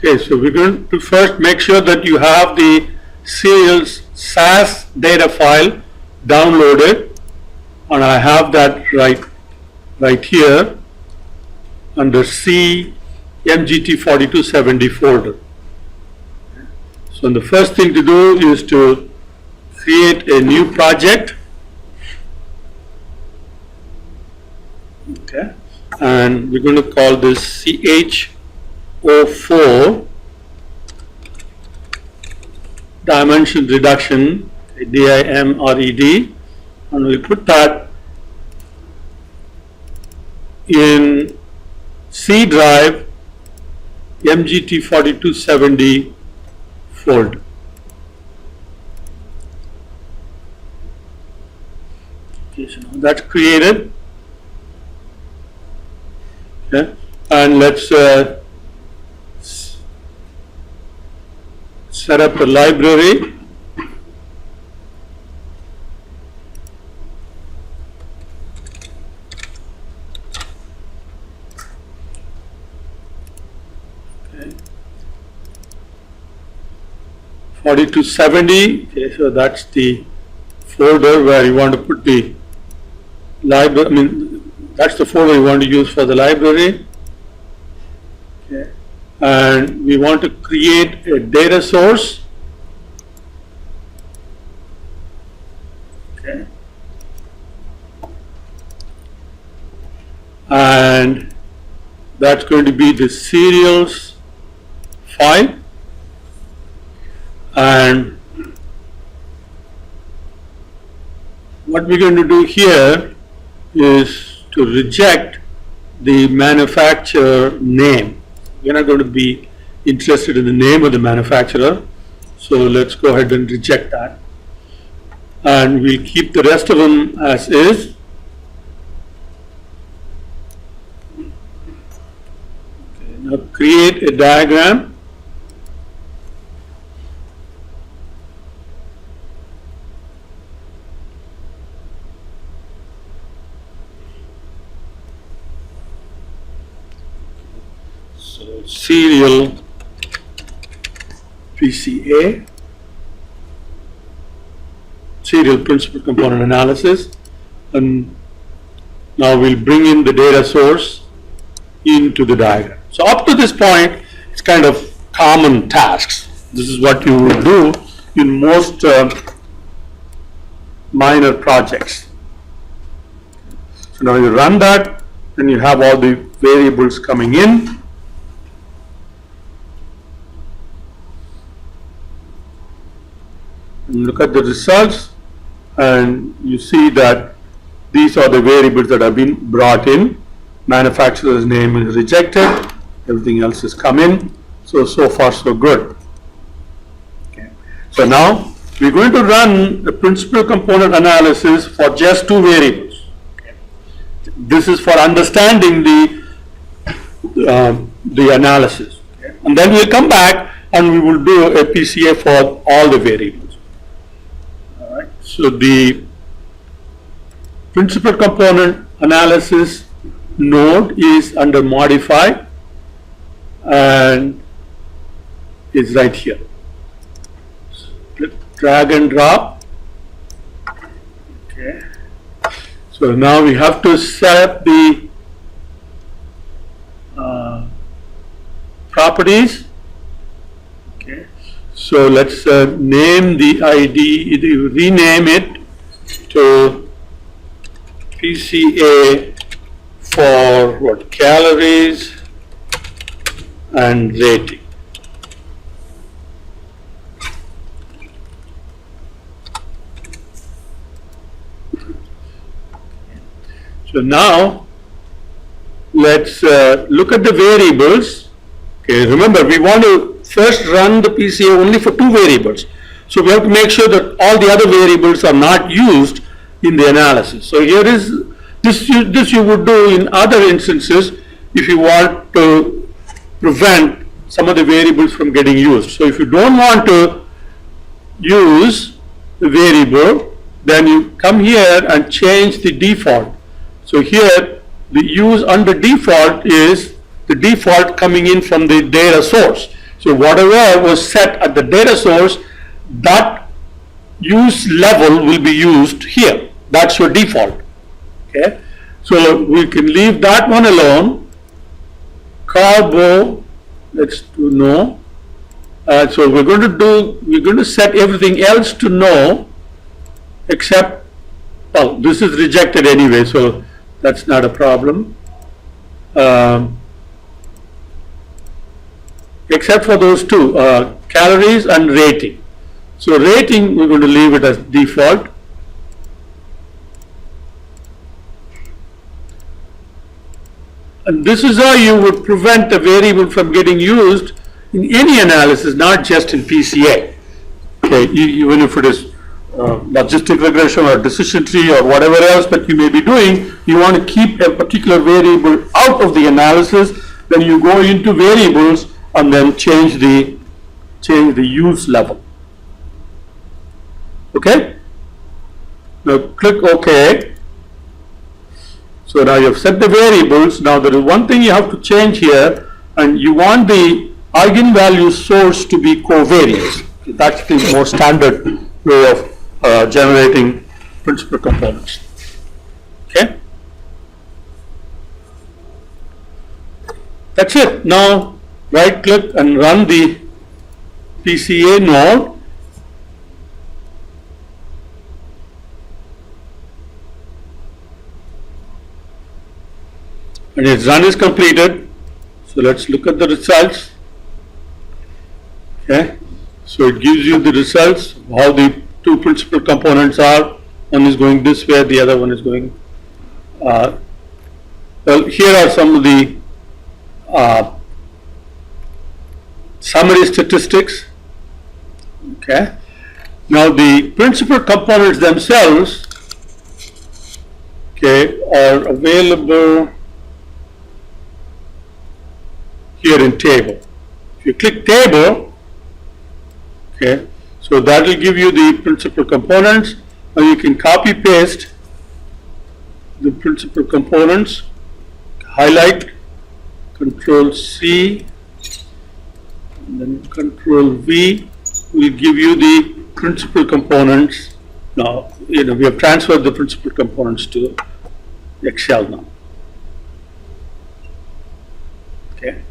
Okay, so we're going to first make sure that you have the serials SAS data file downloaded, and I have that right here under C MGT4270 folder. So the first thing to do is to create a new project. Okay, and we're going to call this CH04 dimension reduction, DIMRED, and we'll put that in C drive MGT4270 folder. Okay, so now that's created. Okay, and let's set up a library. Okay. 4270. Okay, so that's the folder where you want to put the library. I mean, that's the folder you want to use for the library. Okay. And we want to create a data source. Okay. And that's going to be the serials file. And what we're going to do here is to reject the manufacturer name. We're not going to be interested in the name of the manufacturer, so let's go ahead and reject that. And we'll keep the rest of them as is. Okay, now create a diagram. Serial PCA, serial principal component analysis, and now we'll bring in the data source into the diagram. So up to this point, it's kind of common tasks. This is what you will do in most minor projects. So now you run that, and you have all the variables coming in. Look at the results, and you see that these are the variables that have been brought in. Manufacturer's name is rejected, everything else is come in. So far so good. Okay. So now we're going to run the principal component analysis for just two variables. Okay. This is for understanding the analysis. Okay. And then we'll come back and we will do a PCA for all the variables. So the principal component analysis node is under modify and is right here. So drag and drop. Okay. So now we have to set up the properties. Okay. So let's name the ID, rename it to PCA for what? Calories and rating. So now let's look at the variables. Okay, remember we want to first run the PCA only for two variables. So we have to make sure that all the other variables are not used in the analysis. So here is this you would do in other instances if you want to prevent some of the variables from getting used. So if you don't want to use the variable, then you come here and change the default. So here the use under default is the default coming in from the data source. So whatever was set at the data source, that use level will be used here. That's your default. Okay, so we can leave that one alone. Carbo, let's do no. So we're going to set everything else to no, except, well, this is rejected anyway, so that's not a problem. Except for those two, calories and rating. So rating, we're going to leave it as default. And this is how you would prevent a variable from getting used in any analysis, not just in PCA. Okay, even if it is logistic regression or decision tree or whatever else that you may be doing, you want to keep a particular variable out of the analysis. Then you go into variables and then change the use level. Okay. Now click OK. So now you have set the variables. Now there is one thing you have to change here, and you want the eigenvalue source to be covariance. That's the more standard way of generating principal components. Okay. That's it. Now right click and run the PCA node. And its run is completed. So let's look at the results. Okay, so it gives you the results of how the two principal components are. One is going this way, the other one is going. Well, here are some of the summary statistics. Okay, now the principal components themselves, okay, are available here in table. If you click table, okay, so that will give you the principal components, and you can copy paste the principal components, highlight, Control C, and then Control V will give you the principal components. Now, we have transferred the principal components to Excel now. Okay.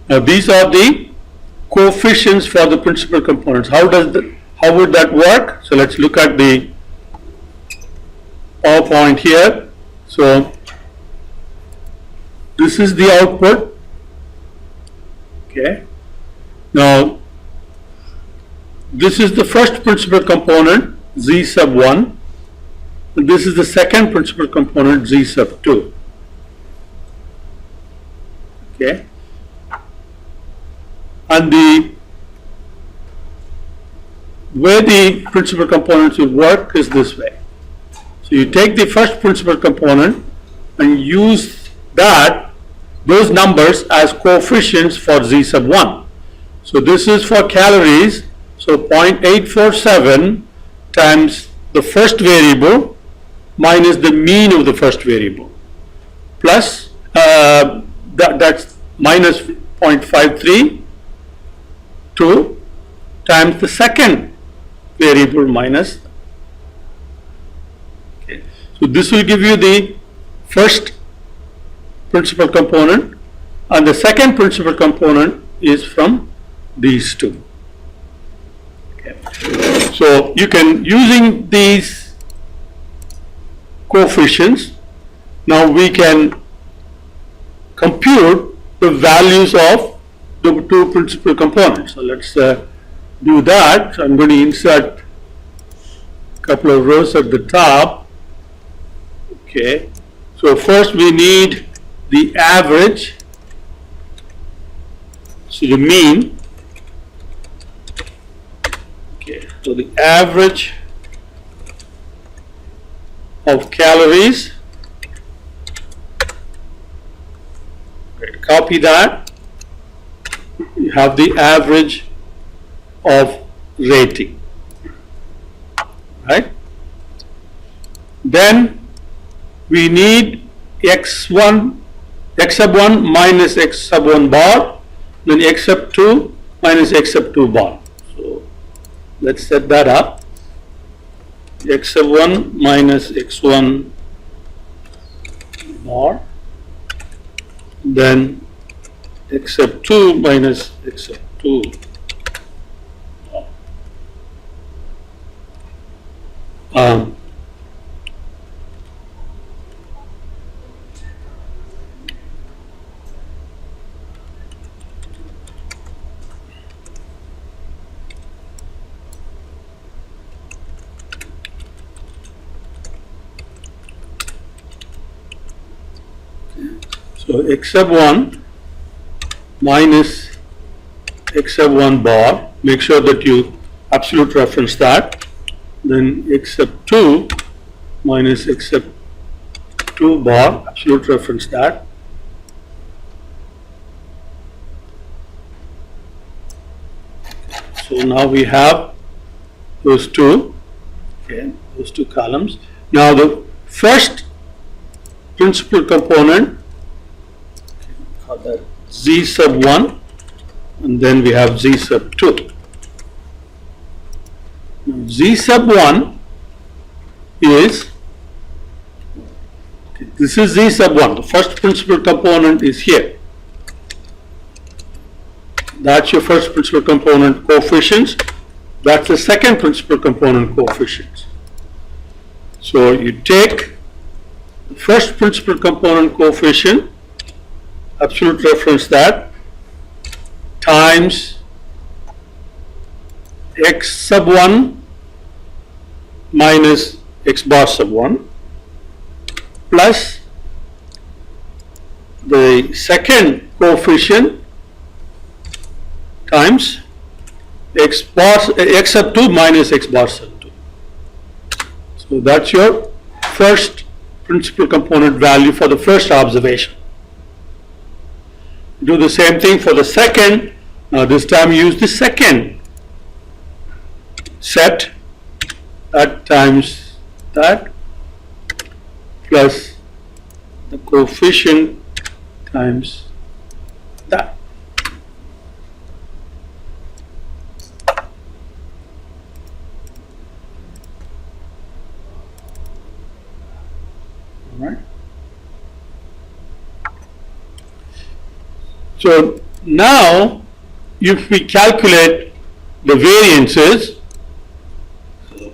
Now these are the coefficients for the principal components. How would that work? So let's look at the PowerPoint here. So this is the output. Okay. Now this is the first principal component, Z sub 1, and this is the second principal component, Z sub 2. Okay. And the way the principal components will work is this way. So you take the first principal component and use those numbers as coefficients for Z sub 1. So this is for calories, so 0.847 times the first variable minus the mean of the first variable, plus that's minus 0.53 times the second variable minus. Okay. So this will give you the first principal component, and the second principal component is from these two. Okay. So you can, using these coefficients, now we can compute the values of the two principal components. So let's do that. So I'm going to insert a couple of rows at the top. Okay. So first we need the average, so the mean. Okay. So the average of calories. Okay. Copy that. You have the average of rating, right? Then we need x sub 1 minus x sub 1 bar, then x sub 2 minus x sub 2 bar. So let's set that up. X sub 1 minus x1 bar, then x sub 2 minus x sub 2 bar. So x sub 1 minus x sub 1 bar, make sure that you absolute reference that, then x sub 2 minus x sub 2 bar, absolute reference that. So now we have those two, okay, those two columns. Now the first principal component, call that z sub 1, and then we have z sub 2. Now, z sub 1 is, okay, this is z sub 1, the first principal component is here. That's your first principal component coefficients. That's the second principal component coefficients. So you take the first principal component coefficient, absolute reference that, times x sub 1 minus x bar sub 1 plus the second coefficient times x sub 2 minus x bar sub 2. So that's your first principal component value for the first observation. Do the same thing for the second. Now this time use the second set, that times that plus the coefficient times that. All right. So now if we calculate the variances, so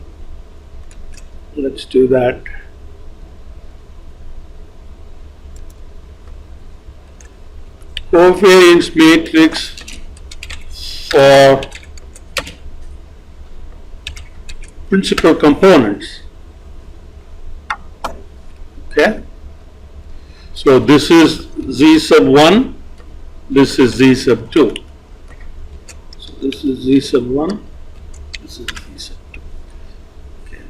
let's do that. Covariance matrix for principal components. Okay. So this is z sub 1, this is z sub 2. So this is z sub 1, this is z sub 2. Okay.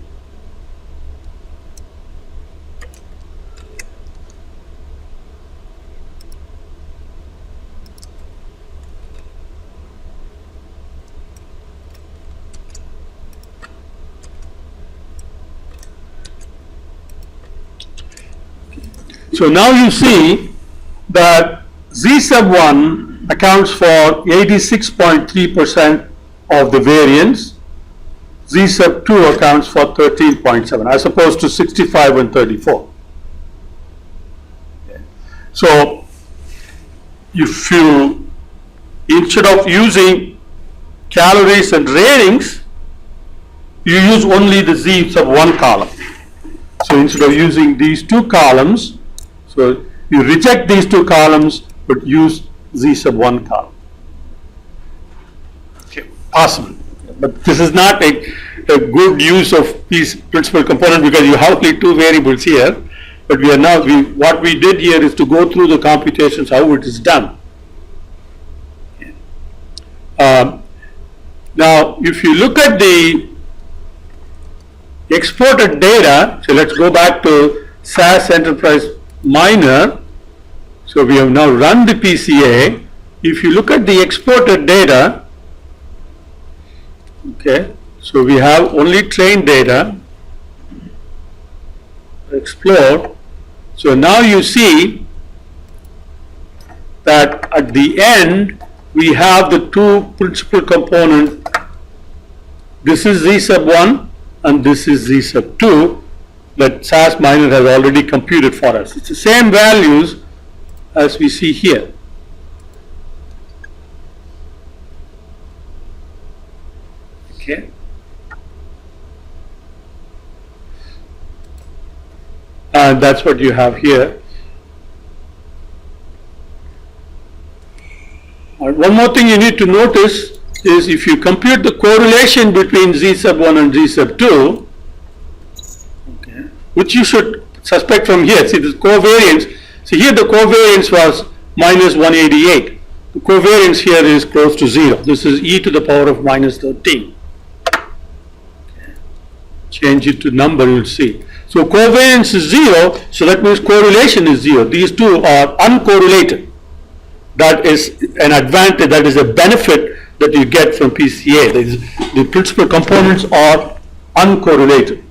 So now you see that z sub 1 accounts for 86.3% of the variance, z sub 2 accounts for 13.7 as opposed to 65 and 34. Okay. So if you, instead of using calories and ratings, you use only the z sub 1 column. So instead of using these two columns, so you reject these two columns but use z sub 1 column. Okay, possible. But this is not a good use of these principal components because you have only two variables here. But we are now, what we did here is to go through the computations, how it is done. Now, if you look at the exported data, so let's go back to SAS Enterprise Miner. So we have now run the PCA. If you look at the exported data, okay, so we have only trained data, explore. So now you see that at the end we have the two principal component. This is Z sub 1 and this is Z sub 2 that SAS Minor has already computed for us. It's the same values as we see here. Okay. And that's what you have here. One more thing you need to notice is if you compute the correlation between Z sub 1 and Z sub 2, okay, which you should suspect from here. See the covariance. See here the covariance was minus 188. The covariance here is close to 0. This is e to the power of minus 13. Okay. Change it to number, you'll see. So covariance is 0, so that means correlation is 0. These two are uncorrelated. That is an advantage, that is a benefit that you get from PCA. The principal components are uncorrelated.